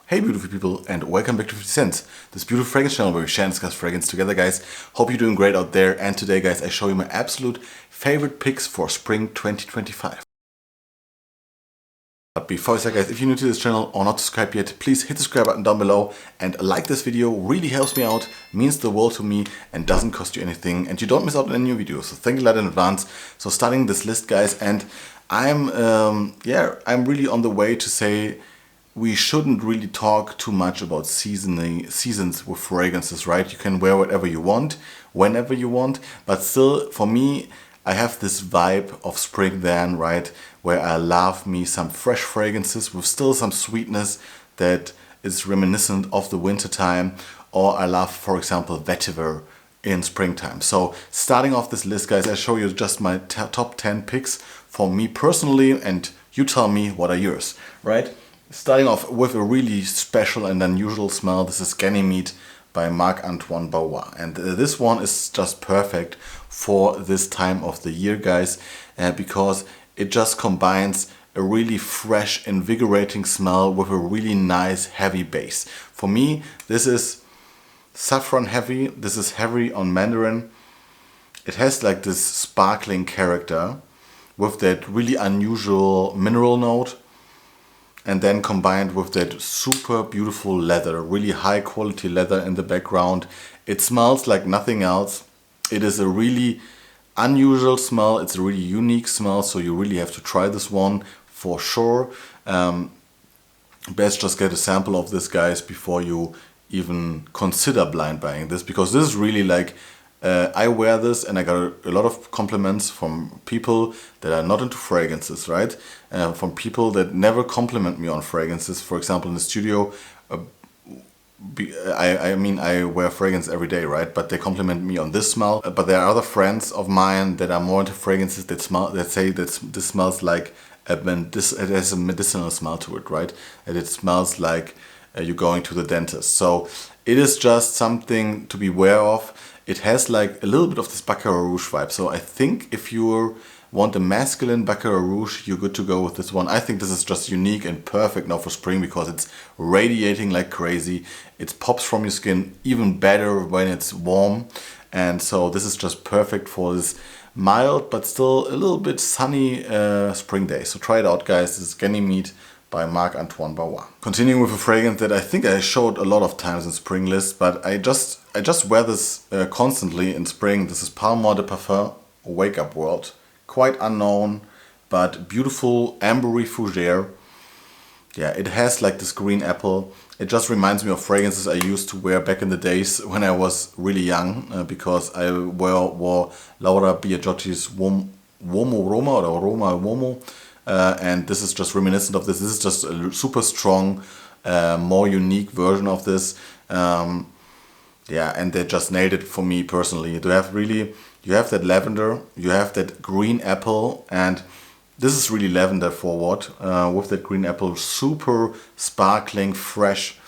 Hey beautiful people, and welcome back to 50 Cents, this beautiful fragrance channel where we share and discuss fragrance together, guys. Hope you're doing great out there, and today guys I show you my absolute favorite picks for spring 2025. But before I start guys, if you're new to this channel or not subscribed yet, please hit the subscribe button down below and like this video. Really helps me out, means the world to me, and doesn't cost you anything, and you don't miss out on any new videos. So thank you a lot in advance. So starting this list guys, and I'm really on the way to say we shouldn't really talk too much about seasons with fragrances, right? You can wear whatever you want, whenever you want, but still, for me, I have this vibe of spring then, right? Where I love me some fresh fragrances with still some sweetness that is reminiscent of the winter time, or I love, for example, Vetiver in springtime. So starting off this list, guys, I show you just my top 10 picks for me personally, and you tell me what are yours, right? Starting off with a really special and unusual smell. This is Ganymede by Marc-Antoine Bois, and this one is just perfect for this time of the year, guys, because it just combines a really fresh, invigorating smell with a really nice heavy base. For me, this is saffron heavy, this is heavy on mandarin. It has like this sparkling character with that really unusual mineral note, and then combined with that super beautiful leather, really high quality leather in the background. It smells like nothing else. It is a really unusual smell, it's a really unique smell, so you really have to try this one for sure. Best just get a sample of this, guys, before you even consider blind buying this, because this is really like, I wear this and I got a lot of compliments from people that are not into fragrances, right? From people that never compliment me on fragrances. For example, in the studio, I wear fragrance every day, right? But they compliment me on this smell. But there are other friends of mine that are more into fragrances that say that this smells like it has a medicinal smell to it, right? And it smells like you're going to the dentist. So it is just something to be aware of. It has like a little bit of this Baccarat Rouge vibe. So I think if you want a masculine Baccarat Rouge, you're good to go with this one. I think this is just unique and perfect now for spring because it's radiating like crazy. It pops from your skin even better when it's warm. And so this is just perfect for this mild but still a little bit sunny spring day. So try it out, guys. This is Ganymede by Marc-Antoine Bois. Continuing with a fragrance that I think I showed a lot of times in spring lists, but I just wear this constantly in spring. This is Parle de Parfum, Wake Up World. Quite unknown, but beautiful ambery fougere. Yeah, it has like this green apple. It just reminds me of fragrances I used to wear back in the days when I was really young, because I wore Laura Biagiotti's Uomo Roma or Roma Uomo. And this is just reminiscent of this. This is just a super strong, more unique version of this. Yeah, and they just nailed it for me personally. You have that lavender, you have that green apple, and this is really lavender forward with that green apple, super sparkling, fresh,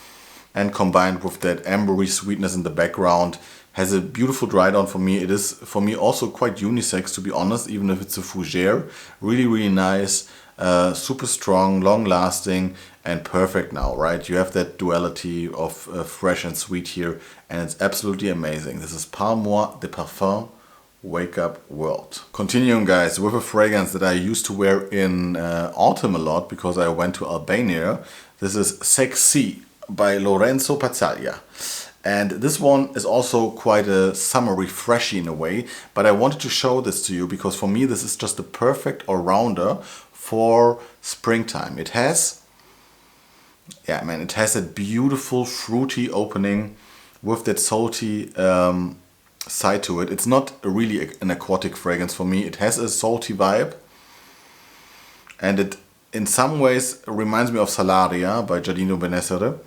and combined with that ambery sweetness in the background. Has a beautiful dry down for me. It is for me also quite unisex, to be honest, even if it's a fougere. Really, really nice, super strong, long lasting, and perfect now, right? You have that duality of fresh and sweet here, and it's absolutely amazing. This is Parle de Parfum, Wake Up World. Continuing, guys, with a fragrance that I used to wear in autumn a lot because I went to Albania. This is Sex Sea by Lorenzo Pazzaglia. And this one is also quite a summery freshy in a way, but I wanted to show this to you because for me this is just a perfect all-rounder for springtime. It has, yeah man, it has a beautiful fruity opening with that salty side to it. It's not really an aquatic fragrance for me. It has a salty vibe, and it in some ways reminds me of Salaria by Giardino Benessere,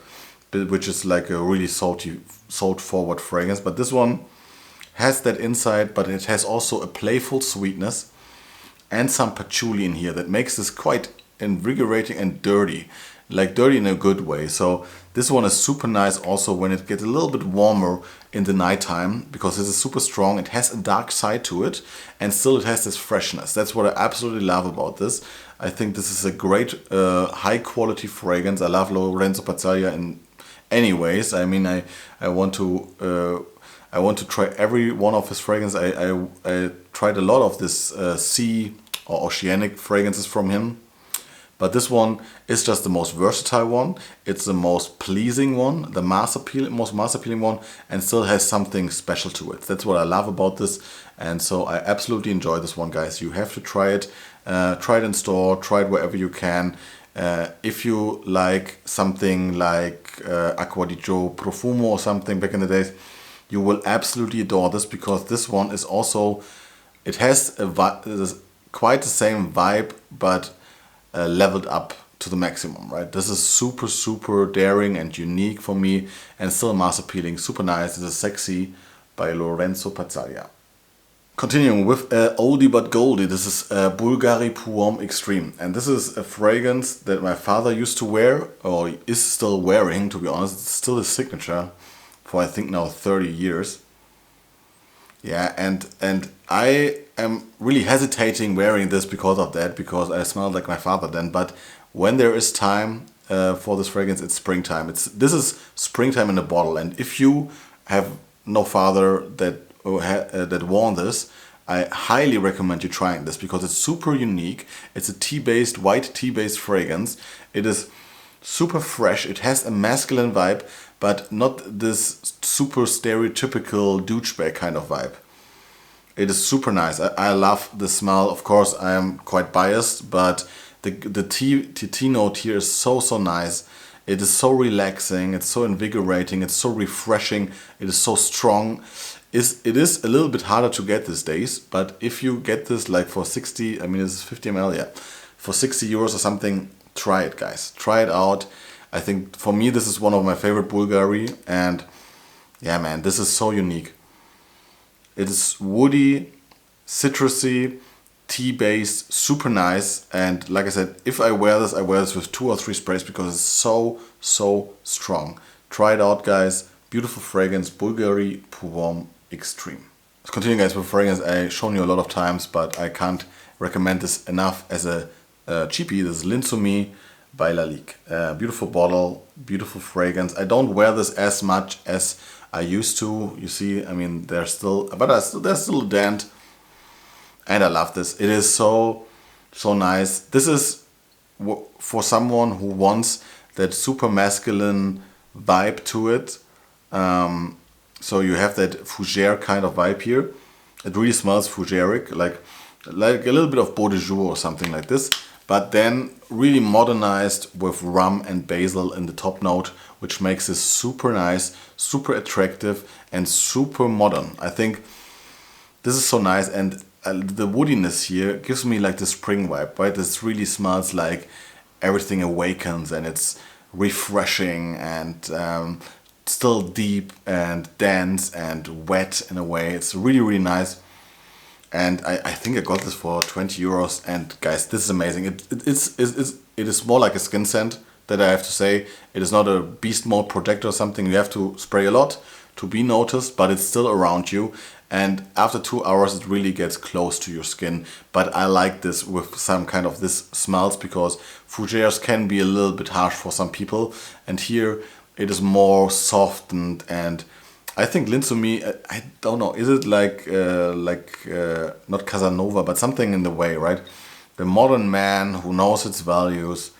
which is like a really salt forward fragrance. But this one has that inside, but it has also a playful sweetness and some patchouli in here that makes this quite invigorating and dirty. like dirty in a good way. So this one is super nice also when it gets a little bit warmer in the nighttime, because this is super strong. It has a dark side to it, and still it has this freshness. That's what I absolutely love about this. I think this is a great high quality fragrance. I love Lorenzo Pazzaglia in any ways. I mean, I want to try every one of his fragrances. I tried a lot of this sea or oceanic fragrances from him. But this one is just the most versatile one. It's the most pleasing one, the most mass appealing one, and still has something special to it. That's what I love about this. And so I absolutely enjoy this one, guys. You have to try it. Try it in store, try it wherever you can. If you like something like Acqua di Gio Profumo or something back in the days, you will absolutely adore this, because this one is also, it has quite the same vibe, but leveled up to the maximum, right? This is super, super daring and unique for me, and still mass appealing, super nice. This is Sex Sea by Lorenzo Pazzaglia. Continuing with oldie but goldie, this is Bvlgari Pour Extreme, and this is a fragrance that my father used to wear, or is still wearing, to be honest. It's still his signature for I think now 30 years. Yeah, and I am really hesitating wearing this because of that, because I smelled like my father then. But when there is time for this fragrance, it's springtime. This is springtime in a bottle, and if you have no father that worn this, I highly recommend you trying this, because it's super unique. It's a tea-based, white tea-based fragrance. It is super fresh. It has a masculine vibe, but not this super stereotypical douchebag kind of vibe. It is super nice. I love the smell. Of course, I am quite biased, but the tea note here is so nice. It is so relaxing. It's so invigorating. It's so refreshing. It is so strong. It is a little bit harder to get these days, but if you get this like for 60, I mean, this is 50 ml, yeah, for 60 euros or something, try it, guys. Try it out. I think for me, this is one of my favorite Bvlgari, and yeah, man, this is so unique. It is woody, citrusy, tea-based, super nice, and like I said, if I wear this with 2 or 3 sprays, because it's so strong. Try it out, guys. Beautiful fragrance, Bvlgari Pour Extreme. Let's continue, guys, with fragrance I've shown you a lot of times, but I can't recommend this enough as a cheapie. This is L'Insoumis by Lalique. Beautiful bottle, beautiful fragrance. I don't wear this as much as I used to. You see, I mean, there's still a dent, and I love this. It is so nice. This is for someone who wants that super masculine vibe to it. So you have that fougere kind of vibe here. It really smells fougeric, like a little bit of Beau de Jour or something like this, but then really modernized with rum and basil in the top note, which makes this super nice, super attractive, and super modern. I think this is so nice, and the woodiness here gives me like the spring vibe, right? This really smells like everything awakens, and it's refreshing, and still deep and dense and wet in a way. It's really nice, and I think I got this for 20 euros. And guys, this is amazing. It is more like a skin scent, that I have to say. It is not a beast mode protector or something. You have to spray a lot to be noticed, but it's still around you, and after 2 hours it really gets close to your skin. But I like this with some kind of this smells, because fougères can be a little bit harsh for some people, and here it is more softened. And I think L'Insoumis, I don't know, is it like not Casanova, but something in the way, right? The modern man who knows its values.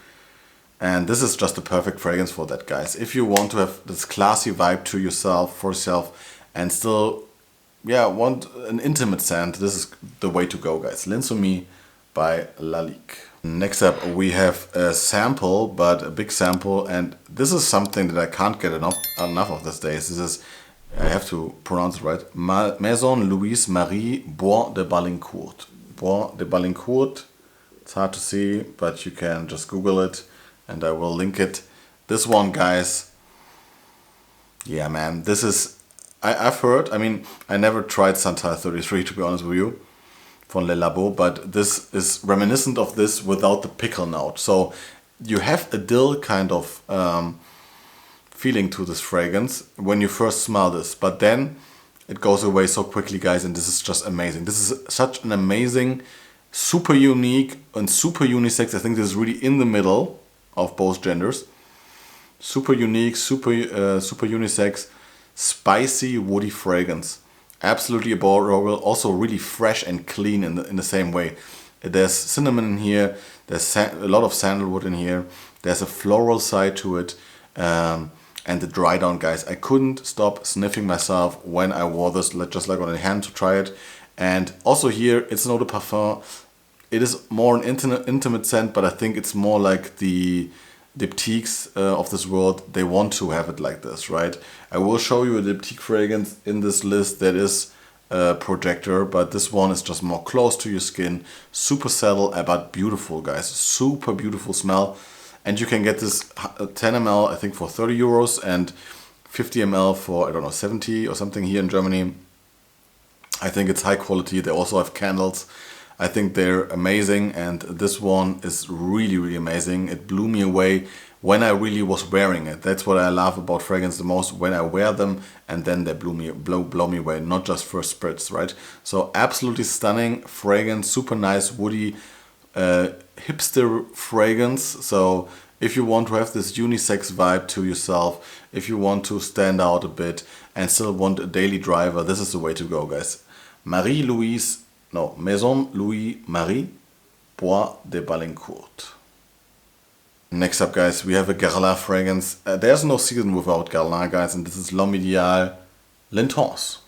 And this is just the perfect fragrance for that, guys. If you want to have this classy vibe to yourself, for yourself, and still, yeah, want an intimate scent, this is the way to go, guys. L'Insoumis by Lalique. Next up, we have a sample, but a big sample, and this is something that I can't get enough of these days. This is, I have to pronounce it right, Maison Louise Marie Bois de Balincourt. Bois de Balincourt. It's hard to see, but you can just Google it, and I will link it. This one, guys, yeah, man, this is, I've heard, I mean, I never tried Santal 33, to be honest with you, from Le Labo, but this is reminiscent of this without the pickle note. So you have a dill kind of feeling to this fragrance when you first smell this, but then it goes away so quickly, guys, and this is just amazing. This is such an amazing, super unique and super unisex. I think this is really in the middle of both genders. Super unique, super unisex, spicy, woody fragrance. Absolutely adorable, also really fresh and clean in the same way. There's cinnamon in here, there's a lot of sandalwood in here, there's a floral side to it, and the dry down, guys. I couldn't stop sniffing myself when I wore this, just like on the hand to try it. And also here, it's an eau de parfum. It is more an intimate scent, but I think it's more like the Diptyques of this world. They want to have it like this, right? I will show you a Diptyque fragrance in this list that is a projector, but this one is just more close to your skin. Super subtle, but beautiful, guys. Super beautiful smell. And you can get this 10 ml, I think, for 30 euros and 50 ml for, I don't know, 70 or something here in Germany. I think it's high quality. They also have candles. I think they're amazing, and this one is really, really amazing. It blew me away when I really was wearing it. That's what I love about fragrance the most, when I wear them and then they blow me away, not just first spritz, right? So absolutely stunning fragrance, super nice, woody, hipster fragrance. So if you want to have this unisex vibe to yourself, if you want to stand out a bit and still want a daily driver, this is the way to go, guys. Maison Louis Marie Bois de Balincourt. Next up, guys, we have a Guerlain fragrance. There's no season without Guerlain, guys, and this is L'Homme L'Insoumis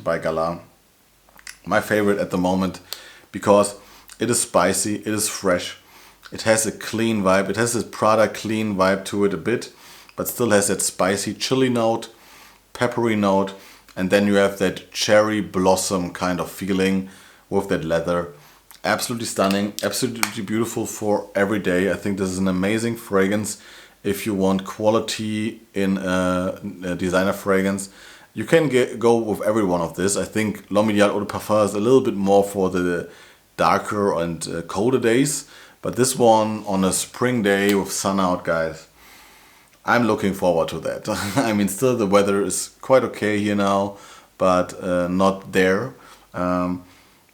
by Guerlain. My favorite at the moment, because it is spicy, it is fresh, it has a clean vibe, it has a Prada clean vibe to it a bit, but still has that spicy chili note, peppery note, and then you have that cherry blossom kind of feeling with that leather. Absolutely stunning, absolutely beautiful for every day. I think this is an amazing fragrance if you want quality in a designer fragrance. You can go with every one of this. I think L'Homme Eau de Parfum is a little bit more for the darker and colder days, but this one on a spring day with sun out, guys, I'm looking forward to that. I mean, still the weather is quite okay here now, but not there.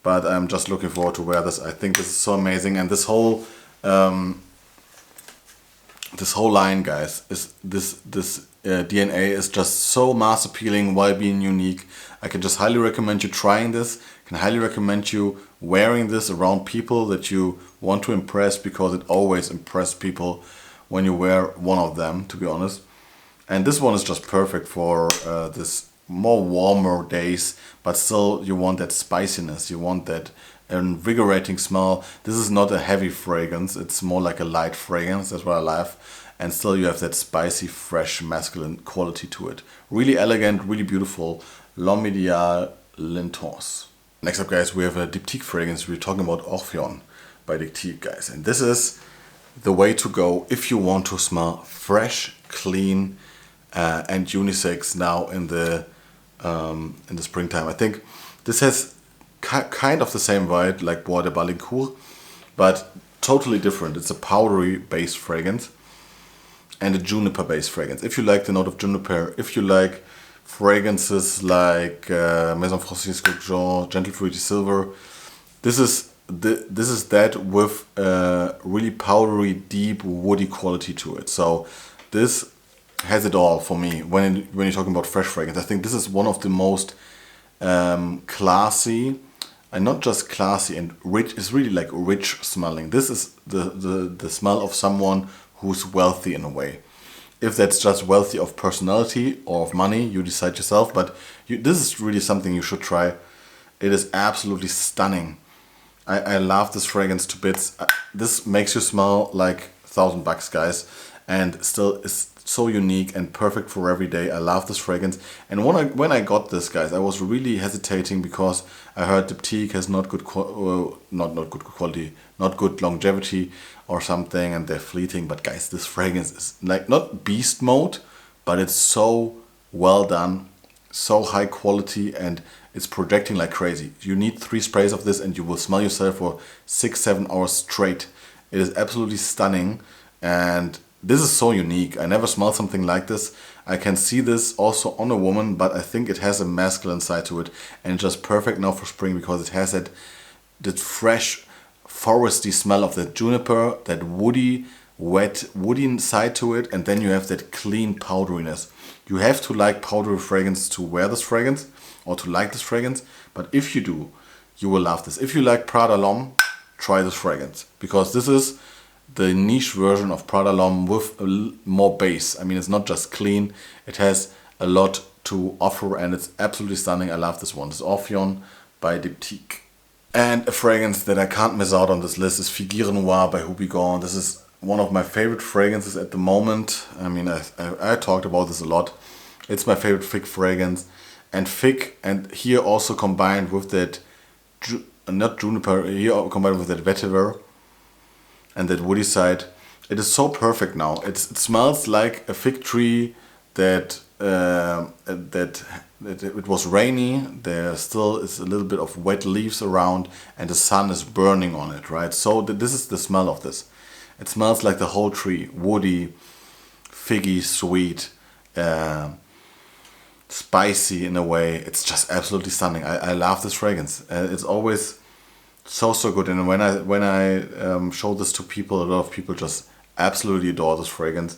But I'm just looking forward to wear this. I think this is so amazing, and this whole line, guys, is this DNA is just so mass appealing while being unique. I can just highly recommend you trying this. I can highly recommend you wearing this around people that you want to impress, because it always impresses people when you wear one of them, to be honest. And this one is just perfect for this more warmer days, but still you want that spiciness, you want that invigorating smell. This is not a heavy fragrance, it's more like a light fragrance. That's what I love. And still you have that spicy, fresh, masculine quality to it. Really elegant, really beautiful. L'Homme L'Insoumis. Next up, guys, we have a Diptyque fragrance. We're talking about Orpheon by Diptyque, guys. And this is the way to go if you want to smell fresh, clean, and unisex now in the springtime. I think this has kind of the same vibe like Bois de Balincourt, but totally different. It's a powdery based fragrance and a juniper based fragrance. If you like the note of juniper, if you like fragrances like Maison Francisco Jean, Gentle Fruity Silver, this is that with really powdery, deep, woody quality to it. So this has it all for me when you're talking about fresh fragrance. I think this is one of the most classy, and not just classy and rich, it's really like rich smelling. This is the smell of someone who's wealthy in a way. If that's just wealthy of personality or of money, you decide yourself, but this is really something you should try. It is absolutely stunning. I love this fragrance to bits. This makes you smell like $1,000, guys, and still is so unique and perfect for every day. I love this fragrance. And when I got this, guys, I was really hesitating because I heard Diptyque has not good quality, not good longevity or something, and they're fleeting. But guys, this fragrance is like not beast mode, but it's so well done, so high quality, and it's projecting like crazy. You need 3 sprays of this and you will smell yourself for 6-7 hours straight. It is absolutely stunning. And this is so unique. I never smelled something like this. I can see this also on a woman, but I think it has a masculine side to it, and it's just perfect now for spring because it has that fresh foresty smell of that juniper, that woody, wet, woody side to it, and then you have that clean powderiness. You have to like powdery fragrance to wear this fragrance or to like this fragrance, but if you do, you will love this. If you like Prada L'Homme, try this fragrance, because this is the niche version of Prada L'Homme with more base. I mean, it's not just clean, it has a lot to offer, and it's absolutely stunning. I love this one. This is Orpheon by Diptyque. And a fragrance that I can't miss out on this list is Figuier Noir by Houbigant. This is one of my favorite fragrances at the moment. I mean, I talked about this a lot. It's my favorite fig fragrance. And fig, and here also combined with that, not juniper, here combined with that vetiver and that woody side. It is so perfect now. It smells like a fig tree that it was rainy. There still is a little bit of wet leaves around, and the sun is burning on it, right? So this is the smell of this. It smells like the whole tree, woody, figgy, sweet, spicy in a way. It's just absolutely stunning. I love this fragrance. It's always so good. And when I show this to people, a lot of people just absolutely adore this fragrance.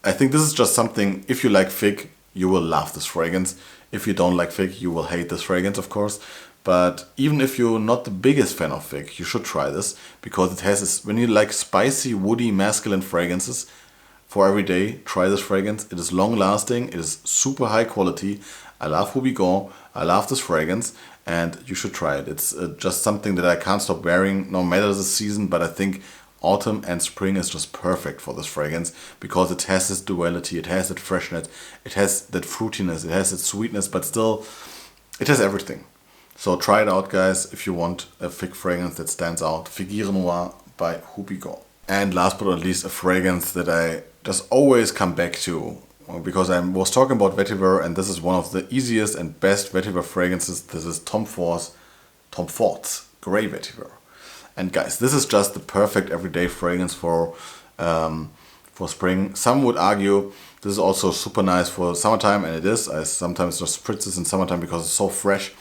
I think this is just something, if you like fig, you will love this fragrance. If you don't like fig, you will hate this fragrance, of course. But even if you're not the biggest fan of fig, you should try this, because it has this, when you like spicy, woody, masculine fragrances for every day, try this fragrance. It is long lasting, it is super high quality. I love Houbigant, I love this fragrance, and you should try it. It's just something that I can't stop wearing no matter the season, but I think autumn and spring is just perfect for this fragrance, because it has this duality, it has that freshness, it has that fruitiness, it has that sweetness, but still it has everything. So try it out, guys, if you want a fig fragrance that stands out. Figuier Noir by Houbigant. And last but not least, a fragrance that I just always come back to, because I was talking about vetiver, and this is one of the easiest and best vetiver fragrances. This is Tom Ford's Grey Vetiver. And guys, this is just the perfect everyday fragrance for spring. Some would argue this is also super nice for summertime, and it is. I sometimes just spritz this in summertime because it's so fresh.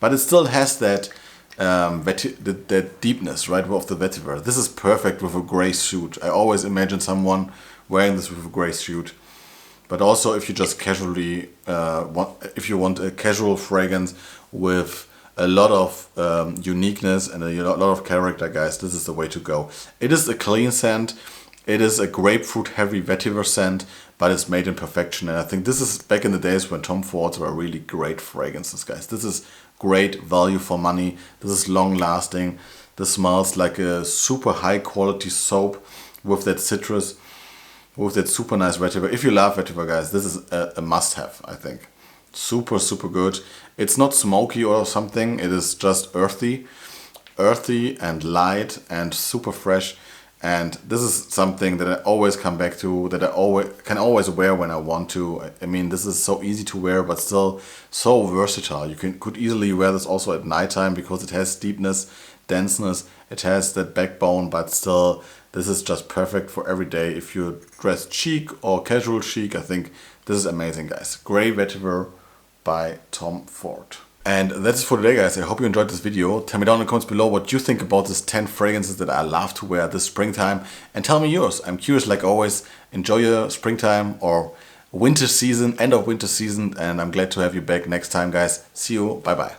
But it still has that that deepness, right, of the vetiver. This is perfect with a gray suit. I always imagine someone wearing this with a gray suit. But also, if you just casually if you want a casual fragrance with a lot of uniqueness and a lot of character, guys, this is the way to go. It is a clean scent. It is a grapefruit heavy vetiver scent, but it's made in perfection. And I think this is back in the days when Tom Fords were really great fragrances, guys. This is great value for money. This is long lasting. This smells like a super high quality soap with that citrus, with that super nice vetiver. If you love vetiver, guys, this is a must have, I think. Super good. It's not smoky or something. It is just earthy and light and super fresh. And this is something that I always come back to, that I can always wear when I want to. I mean, this is so easy to wear, but still so versatile. You could easily wear this also at nighttime, because it has deepness, denseness, it has that backbone, but still, this is just perfect for every day. If you dress chic or casual chic, I think this is amazing, guys. Grey Vetiver by Tom Ford. And that's it for today, guys. I hope you enjoyed this video. Tell me down in the comments below what you think about these 10 fragrances that I love to wear this springtime. And tell me yours. I'm curious, like always. Enjoy your springtime or winter season, end of winter season. And I'm glad to have you back next time, guys. See you. Bye-bye.